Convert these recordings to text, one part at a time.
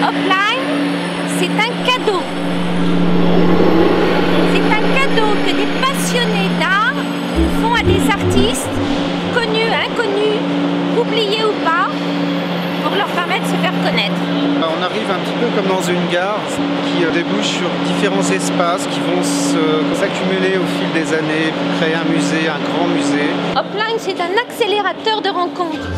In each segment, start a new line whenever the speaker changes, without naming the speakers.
Hopline, c'est un cadeau. C'est un cadeau que des passionnés d'art font à des artistes, connus, inconnus, oubliés ou pas, pour leur permettre de se faire connaître.
On arrive un petit peu comme dans une gare qui débouche sur différents espaces qui vont s'accumuler au fil des années pour créer un musée, un grand musée.
Hopline, c'est un accélérateur de rencontres.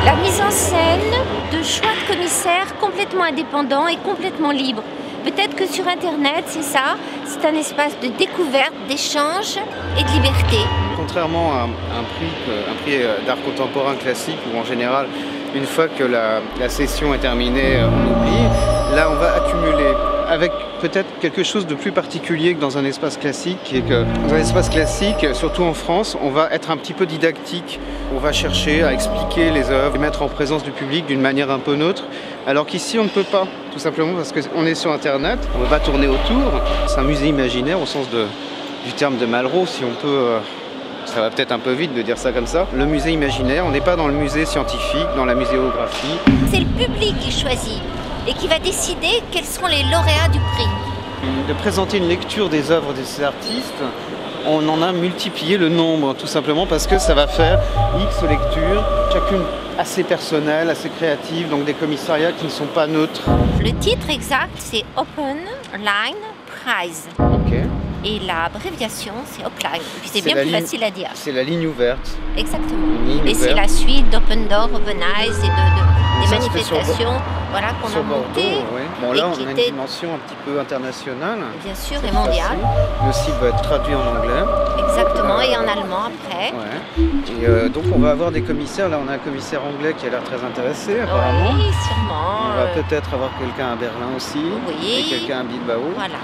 La mise en scène de choix de commissaires complètement indépendants et complètement libres. Peut-être que sur Internet, c'est ça, c'est un espace de découverte, d'échange et de liberté.
Contrairement à un prix d'art contemporain classique où en général, une fois que la session est terminée, on oublie, là on va accumuler avec peut-être quelque chose de plus particulier que dans un espace classique, qui est que dans un espace classique, surtout en France, on va être un petit peu didactique. On va chercher à expliquer les œuvres, les mettre en présence du public d'une manière un peu neutre, alors qu'ici on ne peut pas, tout simplement parce qu'on est sur Internet, on va tourner autour. C'est un musée imaginaire au sens du terme de Malraux, si on peut... Ça va peut-être un peu vite de dire ça comme ça. Le musée imaginaire, on n'est pas dans le musée scientifique, dans la muséographie.
C'est le public qui choisit et qui va décider quels seront les lauréats du prix.
De présenter une lecture des œuvres de ces artistes, on en a multiplié le nombre, tout simplement parce que ça va faire X lectures, chacune assez personnelle, assez créative, donc des commissariats qui ne sont pas neutres.
Le titre exact, c'est Open Line Prize.
Ok.
Et l'abréviation, c'est Hopline. Et puis c'est bien plus facile à dire.
C'est la ligne ouverte.
Exactement. Et c'est la suite d'Open Door, Open Eyes et des manifestations voilà, qu'on a montées.
Oui. Bon, là, on a une dimension un petit peu internationale.
Bien sûr, et mondiale.
Le site va être traduit en anglais.
Exactement, et en allemand après.
Ouais. Et donc, on va avoir des commissaires. Là, on a un commissaire anglais qui a l'air très intéressé, apparemment.
Oui, sûrement.
On va peut-être avoir quelqu'un à Berlin aussi.
Oui.
Et quelqu'un à Bilbao.
Voilà.